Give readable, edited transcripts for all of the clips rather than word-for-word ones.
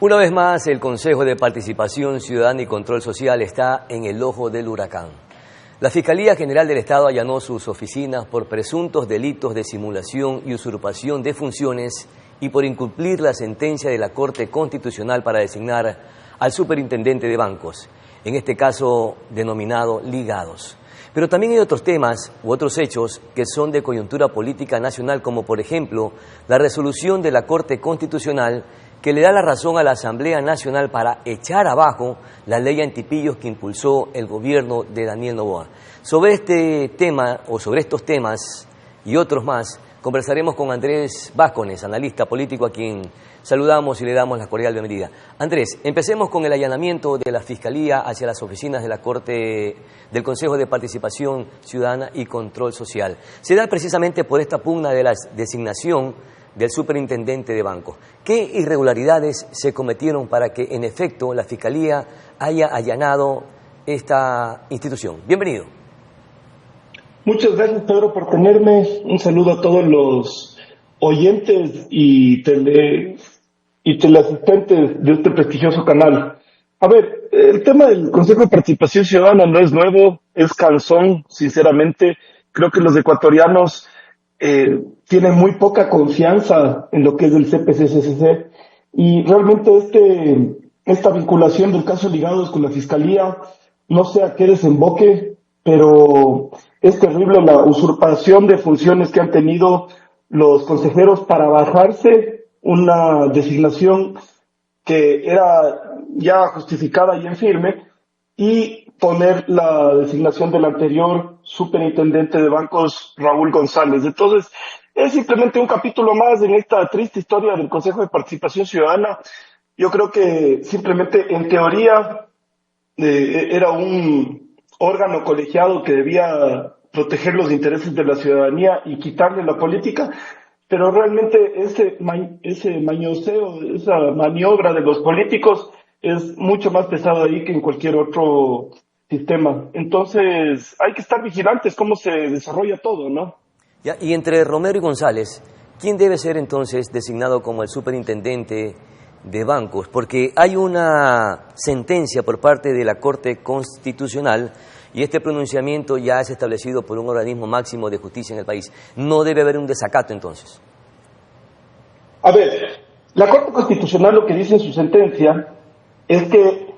Una vez más, el Consejo de Participación Ciudadana y Control Social está en el ojo del huracán. La Fiscalía General del Estado allanó sus oficinas por presuntos delitos de simulación y usurpación de funciones y por incumplir la sentencia de la Corte Constitucional para designar al superintendente de bancos, en este caso denominado ligados. Pero también hay otros temas u otros hechos que son de coyuntura política nacional, como por ejemplo la resolución de la Corte Constitucional que le da la razón a la Asamblea Nacional para echar abajo la ley antipillos que impulsó el gobierno de Daniel Noboa. Sobre este tema, o sobre estos temas y otros más, conversaremos con Andrés Vázquez, analista político, a quien saludamos y le damos la cordial bienvenida. Andrés, empecemos con el allanamiento de la Fiscalía hacia las oficinas de la Corte del Consejo de Participación Ciudadana y Control Social. Se da precisamente por esta pugna de la designación del superintendente de bancos. ¿Qué irregularidades se cometieron para que, en efecto, la Fiscalía haya allanado esta institución? Bienvenido. Muchas gracias, Pedro, por tenerme. Un saludo a todos los oyentes y teleasistentes de este prestigioso canal. A ver, el tema del Consejo de Participación Ciudadana no es nuevo, es cansón, sinceramente. Creo que los ecuatorianos tienen muy poca confianza en lo que es el CPC-CCC, y realmente esta vinculación del caso Ligados con la Fiscalía, no sé a qué desemboque, pero es terrible la usurpación de funciones que han tenido los consejeros para bajarse una designación que era ya justificada y en firme, y poner la designación del anterior superintendente de bancos, Raúl González. Entonces, es simplemente un capítulo más en esta triste historia del Consejo de Participación Ciudadana. Yo creo que simplemente, en teoría, era un órgano colegiado que debía proteger los intereses de la ciudadanía y quitarle la política, pero realmente ese mañoseo, esa maniobra de los políticos es mucho más pesado ahí que en cualquier otro sistema. Entonces, hay que estar vigilantes cómo se desarrolla todo, ¿no? Ya, y entre Romero y González, ¿quién debe ser entonces designado como el superintendente de bancos? Porque hay una sentencia por parte de la Corte Constitucional y este pronunciamiento ya es establecido por un organismo máximo de justicia en el país. ¿No debe haber un desacato entonces? A ver, la Corte Constitucional lo que dice en su sentencia es que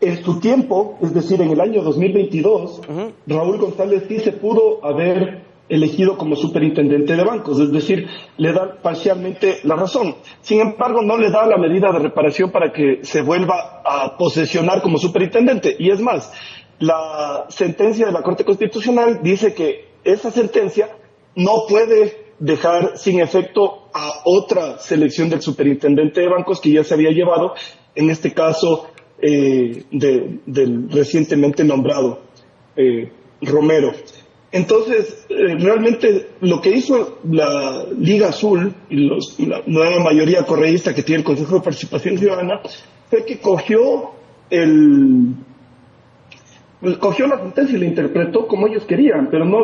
en su tiempo, es decir, en el año 2022, Raúl González sí se pudo haber elegido como superintendente de bancos, es decir, le da parcialmente la razón. Sin embargo, no le da la medida de reparación para que se vuelva a posesionar como superintendente. Y es más, la sentencia de la Corte Constitucional dice que esa sentencia no puede dejar sin efecto a otra selección del superintendente de bancos que ya se había llevado, en este caso del recientemente nombrado Romero. Entonces, realmente lo que hizo la Liga Azul y la nueva mayoría correísta que tiene el Consejo de Participación Ciudadana fue que cogió la sentencia y la interpretó como ellos querían, pero no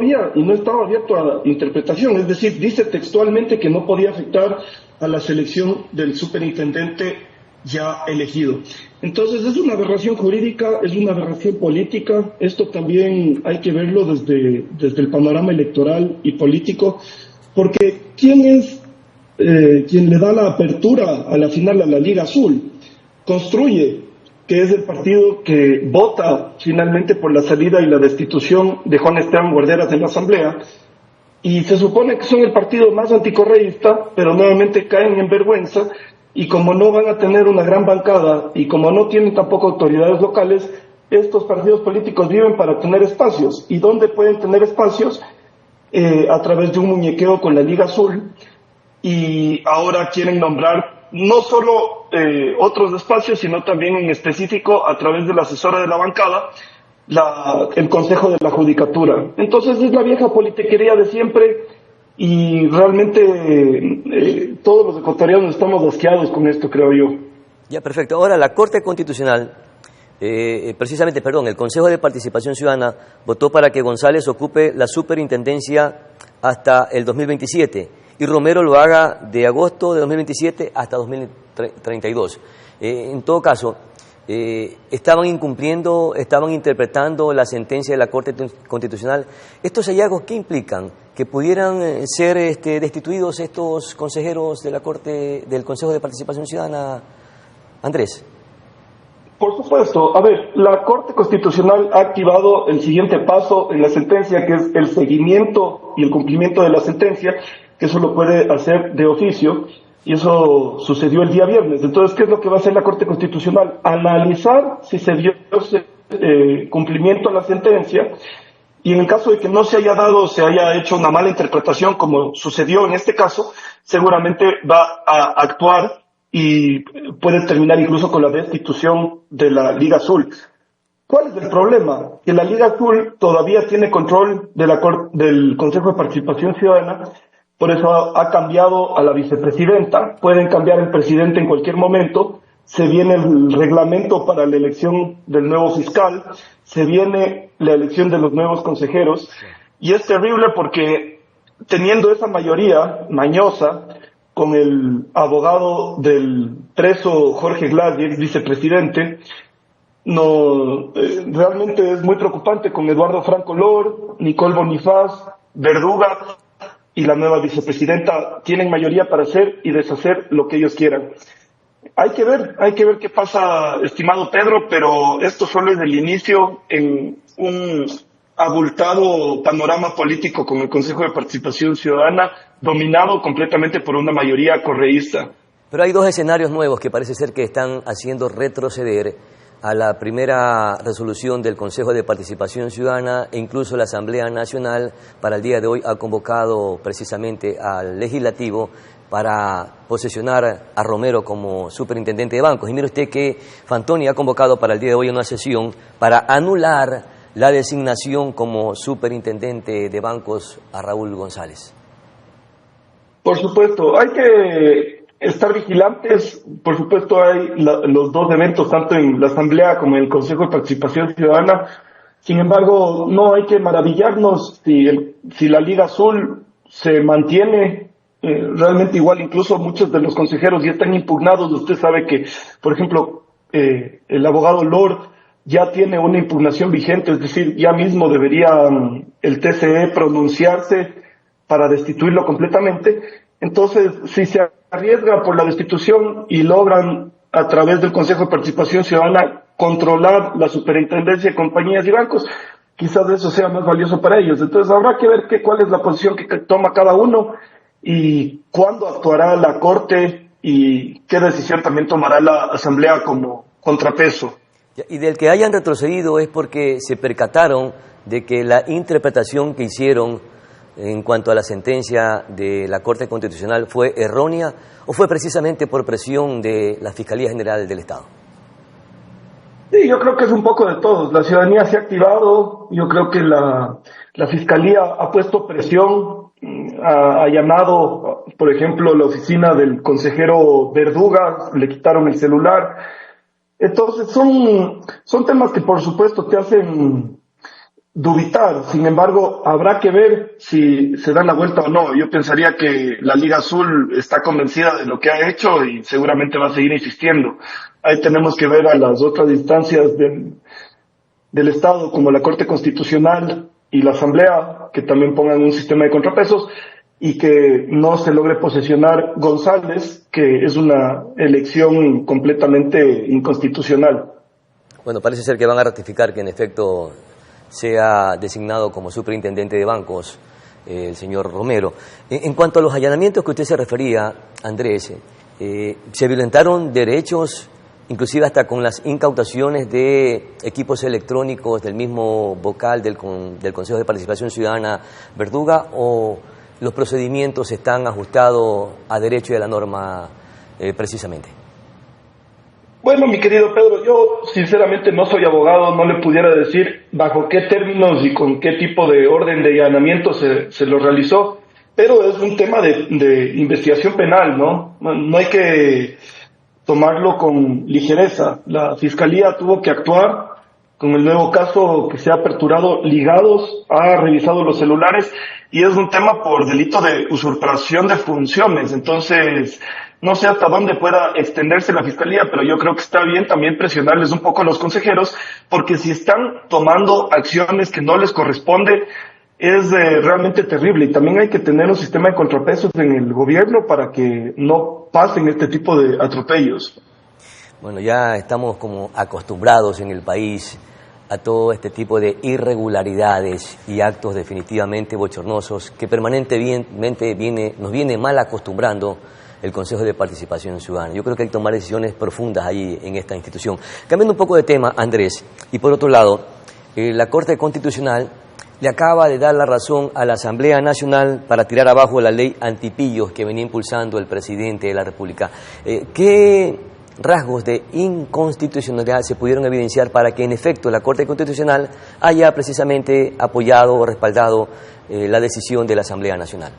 estaba abierto a interpretación. Es decir, dice textualmente que no podía afectar a la selección del superintendente ya elegido. Entonces, es una aberración jurídica, es una aberración política. Esto también hay que verlo desde el panorama electoral y político, porque ¿quién es quien le da la apertura a la final a la Liga Azul? Construye, que es el partido que vota finalmente por la salida y la destitución de Juan Esteban Guarderas de la Asamblea, y se supone que son el partido más anticorreísta, pero nuevamente caen en vergüenza, y como no van a tener una gran bancada, y como no tienen tampoco autoridades locales, estos partidos políticos viven para tener espacios. ¿Y dónde pueden tener espacios? A través de un muñequeo con la Liga Azul, y ahora quieren nombrar no solo otros espacios, sino también en específico a través de la asesora de la bancada, el Consejo de la Judicatura. Entonces es la vieja politiquería de siempre, y realmente todos los ecuatorianos estamos asqueados con esto, creo yo. Ya, perfecto. Ahora, la Corte Constitucional, el Consejo de Participación Ciudadana votó para que González ocupe la superintendencia hasta el 2027 y Romero lo haga de agosto de 2027 hasta 2032. En todo caso, estaban incumpliendo, estaban interpretando la sentencia de la Corte Constitucional. ¿Estos hallazgos qué implican? ¿Que pudieran ser destituidos estos consejeros de la Corte, del Consejo de Participación Ciudadana, Andrés? Por supuesto. A ver, la Corte Constitucional ha activado el siguiente paso en la sentencia, que es el seguimiento y el cumplimiento de la sentencia, que eso lo puede hacer de oficio, y eso sucedió el día viernes. Entonces, ¿qué es lo que va a hacer la Corte Constitucional? Analizar si se dio cumplimiento a la sentencia, y en el caso de que no se haya dado, se haya hecho una mala interpretación, como sucedió en este caso, seguramente va a actuar y puede terminar incluso con la destitución de la Liga Azul. ¿Cuál es el problema? Que la Liga Azul todavía tiene control del Consejo de Participación Ciudadana, por eso ha cambiado a la vicepresidenta, pueden cambiar el presidente en cualquier momento, se viene el reglamento para la elección del nuevo fiscal, se viene la elección de los nuevos consejeros, y es terrible porque teniendo esa mayoría mañosa, con el abogado del preso Jorge Glass, ex vicepresidente, realmente es muy preocupante, con Eduardo Franco Lor, Nicole Bonifaz, Verduga y la nueva vicepresidenta tienen mayoría para hacer y deshacer lo que ellos quieran. Hay que ver qué pasa, estimado Pedro, pero esto solo es el inicio en un abultado panorama político con el Consejo de Participación Ciudadana, dominado completamente por una mayoría correísta. Pero hay dos escenarios nuevos que parece ser que están haciendo retroceder a la primera resolución del Consejo de Participación Ciudadana, e incluso la Asamblea Nacional para el día de hoy ha convocado precisamente al Legislativo para posesionar a Romero como superintendente de bancos. Y mire usted que Fantoni ha convocado para el día de hoy una sesión para anular la designación como superintendente de bancos a Raúl González. Por supuesto, hay que estar vigilantes. Por supuesto, hay los dos eventos, tanto en la Asamblea como en el Consejo de Participación Ciudadana. Sin embargo, no hay que maravillarnos si la Liga Azul se mantiene. Realmente igual, incluso muchos de los consejeros ya están impugnados. Usted sabe que, por ejemplo, el abogado Lord ya tiene una impugnación vigente, es decir, ya mismo debería el TCE pronunciarse para destituirlo completamente. Entonces, si se arriesga por la destitución y logran a través del Consejo de Participación Ciudadana controlar la superintendencia de compañías y bancos, quizás eso sea más valioso para ellos. Entonces habrá que ver cuál es la posición que toma cada uno y cuándo actuará la Corte y qué decisión también tomará la Asamblea como contrapeso. Y del que hayan retrocedido es porque se percataron de que la interpretación que hicieron en cuanto a la sentencia de la Corte Constitucional fue errónea, o fue precisamente por presión de la Fiscalía General del Estado. Sí, yo creo que es un poco de todos. La ciudadanía se ha activado, yo creo que la Fiscalía ha puesto presión, ha allanado, por ejemplo, la oficina del consejero Verduga, le quitaron el celular. Entonces son temas que por supuesto te hacen dubitar. Sin embargo, habrá que ver si se dan la vuelta o no. Yo pensaría que la Liga Azul está convencida de lo que ha hecho y seguramente va a seguir insistiendo. Ahí tenemos que ver a las otras instancias del Estado, como la Corte Constitucional y la Asamblea, que también pongan un sistema de contrapesos y que no se logre posesionar González, que es una elección completamente inconstitucional. Bueno, parece ser que van a ratificar que en efecto sea designado como superintendente de bancos el señor Romero. En cuanto a los allanamientos que usted se refería, Andrés, se violentaron derechos, inclusive hasta con las incautaciones de equipos electrónicos del mismo vocal del Consejo de Participación Ciudadana, Verduga, o los procedimientos están ajustados a derecho y a la norma precisamente. Bueno, mi querido Pedro, yo sinceramente no soy abogado, no le pudiera decir bajo qué términos y con qué tipo de orden de allanamiento se lo realizó, pero es un tema de investigación penal, ¿no? No hay que tomarlo con ligereza. La Fiscalía tuvo que actuar con el nuevo caso que se ha aperturado, ligados, ha revisado los celulares y es un tema por delito de usurpación de funciones. Entonces, no sé hasta dónde pueda extenderse la fiscalía, pero yo creo que está bien también presionarles un poco a los consejeros, porque si están tomando acciones que no les corresponde, es realmente terrible. Y también hay que tener un sistema de contrapesos en el gobierno para que no pasen este tipo de atropellos. Bueno, ya estamos como acostumbrados en el país a todo este tipo de irregularidades y actos definitivamente bochornosos que permanentemente nos viene mal acostumbrando el Consejo de Participación Ciudadana. Yo creo que hay que tomar decisiones profundas ahí en esta institución. Cambiando un poco de tema, Andrés, y por otro lado, la Corte Constitucional le acaba de dar la razón a la Asamblea Nacional para tirar abajo la ley antipillos que venía impulsando el presidente de la República. ¿Qué rasgos de inconstitucionalidad se pudieron evidenciar para que en efecto la Corte Constitucional haya precisamente apoyado o respaldado la decisión de la Asamblea Nacional?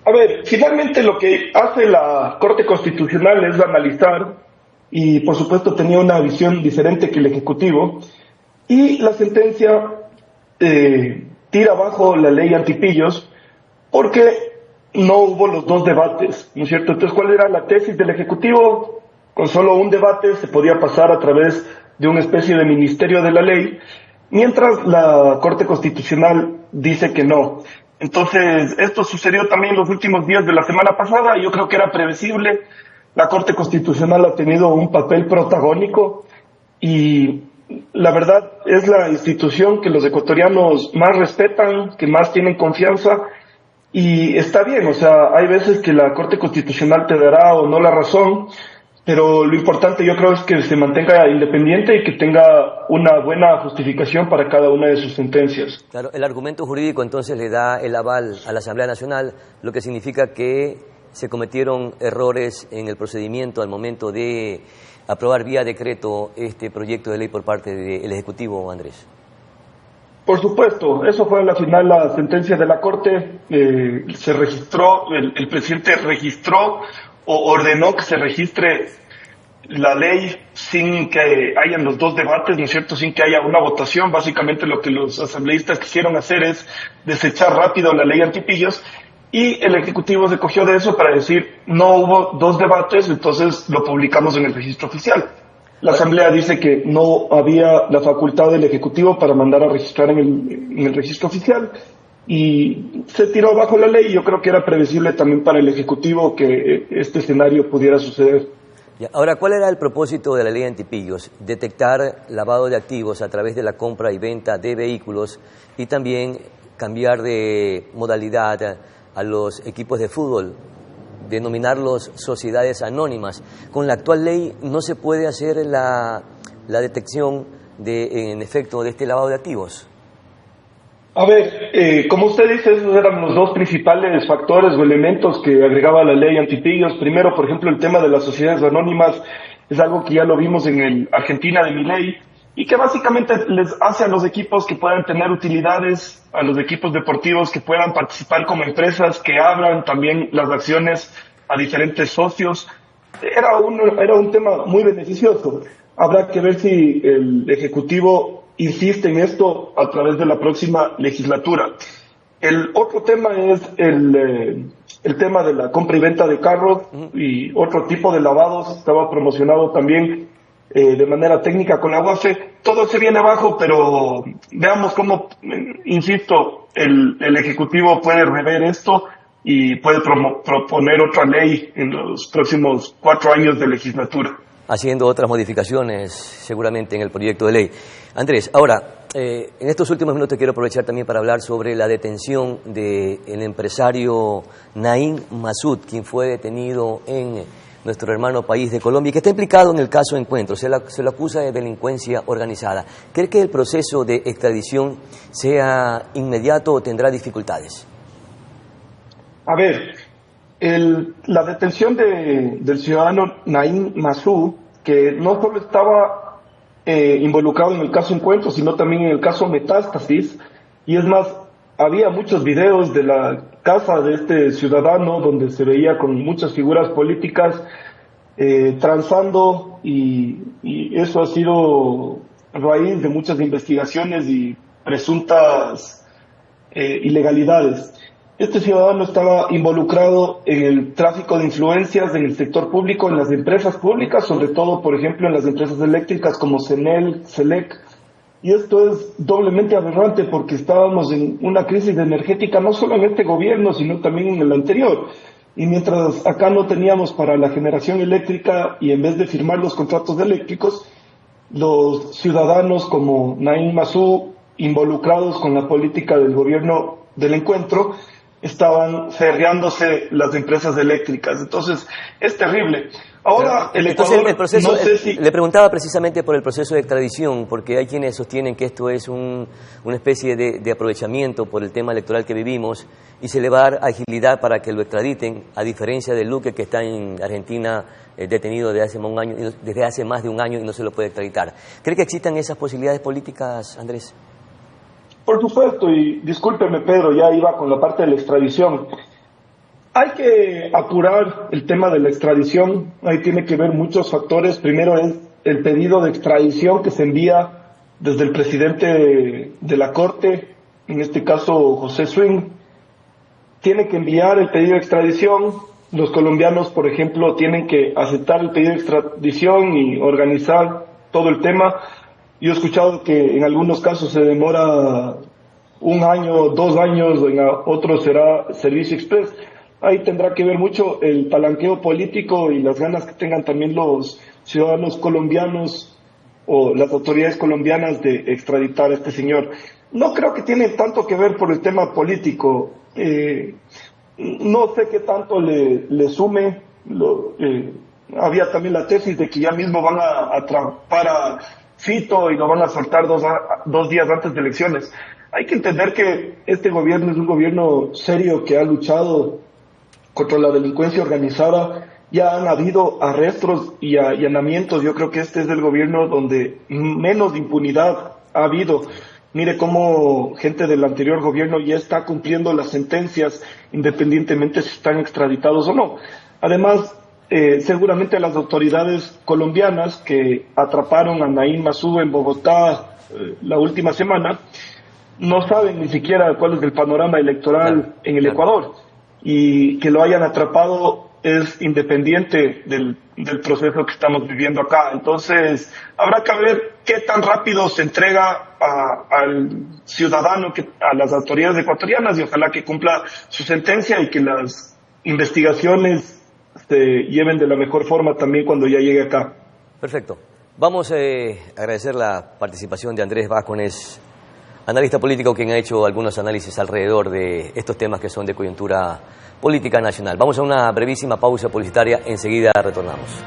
A ver, finalmente lo que hace la Corte Constitucional es analizar, y por supuesto tenía una visión diferente que el Ejecutivo, y la sentencia tira abajo la ley antipillos porque no hubo los dos debates, ¿no es cierto? Entonces, ¿cuál era la tesis del Ejecutivo? Con solo un debate se podía pasar a través de una especie de ministerio de la ley, mientras la Corte Constitucional dice que no. Entonces, esto sucedió también los últimos días de la semana pasada, y yo creo que era previsible. La Corte Constitucional ha tenido un papel protagónico y la verdad es la institución que los ecuatorianos más respetan, que más tienen confianza, y está bien. O sea, hay veces que la Corte Constitucional te dará o no la razón, pero lo importante yo creo es que se mantenga independiente y que tenga una buena justificación para cada una de sus sentencias. Claro, el argumento jurídico entonces le da el aval a la Asamblea Nacional, lo que significa que se cometieron errores en el procedimiento al momento de aprobar vía decreto este proyecto de ley por parte del Ejecutivo, Andrés. Por supuesto, eso fue al final la sentencia de la Corte. Se registró, el presidente registró o ordenó que se registre la ley sin que hayan los dos debates, ¿no es cierto?, sin que haya una votación. Básicamente lo que los asambleístas quisieron hacer es desechar rápido la ley antipillos, y el Ejecutivo se cogió de eso para decir no hubo dos debates, entonces lo publicamos en el registro oficial. La Asamblea dice que no había la facultad del Ejecutivo para mandar a registrar en el registro oficial, y se tiró bajo la ley. Yo creo que era previsible también para el Ejecutivo que este escenario pudiera suceder. Ahora, ¿cuál era el propósito de la ley antipillos? Detectar lavado de activos a través de la compra y venta de vehículos y también cambiar de modalidad a los equipos de fútbol, denominarlos sociedades anónimas. Con la actual ley no se puede hacer la detección en efecto de este lavado de activos. A ver, como usted dice, esos eran los dos principales factores o elementos que agregaba la ley antipillos. Primero, por ejemplo, el tema de las sociedades anónimas es algo que ya lo vimos en el Argentina de Milei, y que básicamente les hace a los equipos que puedan tener utilidades, a los equipos deportivos que puedan participar como empresas, que abran también las acciones a diferentes socios. Era un tema muy beneficioso. Habrá que ver si el Ejecutivo insiste en esto a través de la próxima legislatura. El otro tema es el tema de la compra y venta de carros y otro tipo de lavados. Estaba promocionado también de manera técnica con la UAFE. Todo se viene abajo, pero veamos cómo, insisto, el Ejecutivo puede rever esto y puede proponer otra ley en los próximos 4 años de legislatura. Haciendo otras modificaciones seguramente en el proyecto de ley. Andrés, ahora, en estos últimos minutos quiero aprovechar también para hablar sobre la detención del empresario Naim Masud, quien fue detenido en nuestro hermano país de Colombia y que está implicado en el caso Encuentro. Se lo acusa de delincuencia organizada. ¿Cree que el proceso de extradición sea inmediato o tendrá dificultades? A ver, la detención del ciudadano Naim Masud, que no solo estaba involucrado en el caso Encuentro, sino también en el caso Metástasis, y es más, había muchos videos de la casa de este ciudadano donde se veía con muchas figuras políticas transando, y eso ha sido raíz de muchas investigaciones y presuntas ilegalidades. Este ciudadano estaba involucrado en el tráfico de influencias en el sector público, en las empresas públicas, sobre todo, por ejemplo, en las empresas eléctricas como CENEL, CELEC. Y esto es doblemente aberrante porque estábamos en una crisis energética no solo en este gobierno, sino también en el anterior. Y mientras acá no teníamos para la generación eléctrica y en vez de firmar los contratos eléctricos, los ciudadanos como Naim Masou, involucrados con la política del gobierno del encuentro, estaban ferreándose las empresas eléctricas. Entonces, es terrible. Ahora, el Ecuador, entonces, el proceso, no sé si... Le preguntaba precisamente por el proceso de extradición, porque hay quienes sostienen que esto es una especie de aprovechamiento por el tema electoral que vivimos y se le va a dar agilidad para que lo extraditen, a diferencia de Luque, que está en Argentina detenido desde hace más de un año y no se lo puede extraditar. ¿Cree que existan esas posibilidades políticas, Andrés? Por supuesto, y discúlpeme, Pedro, ya iba con la parte de la extradición. Hay que apurar el tema de la extradición, ahí tiene que ver muchos factores. Primero es el pedido de extradición que se envía desde el presidente de la Corte, en este caso José Swing. Tiene que enviar el pedido de extradición, los colombianos, por ejemplo, tienen que aceptar el pedido de extradición y organizar todo el tema. Yo he escuchado que en algunos casos se demora 1 año, 2 años, en otros será servicio express. Ahí tendrá que ver mucho el palanqueo político y las ganas que tengan también los ciudadanos colombianos o las autoridades colombianas de extraditar a este señor. No creo que tiene tanto que ver por el tema político. No sé qué tanto le sume. Había también la tesis de que ya mismo van a atrapar a Fito y lo van a soltar dos días antes de elecciones. Hay que entender que este gobierno es un gobierno serio que ha luchado contra la delincuencia organizada. Ya han habido arrestos y allanamientos. Yo creo que este es el gobierno donde menos impunidad ha habido. Mire cómo gente del anterior gobierno ya está cumpliendo las sentencias independientemente si están extraditados o no. Además, seguramente las autoridades colombianas que atraparon a Naim Masou en Bogotá la última semana no saben ni siquiera cuál es el panorama electoral en el Ecuador, y que lo hayan atrapado es independiente del proceso que estamos viviendo acá. Entonces habrá que ver qué tan rápido se entrega al ciudadano, a las autoridades ecuatorianas, y ojalá que cumpla su sentencia y que las investigaciones se lleven de la mejor forma también cuando ya llegue acá. Perfecto. Vamos a agradecer la participación de Andrés Vascones, analista político, quien ha hecho algunos análisis alrededor de estos temas que son de coyuntura política nacional. Vamos a una brevísima pausa publicitaria, enseguida retornamos.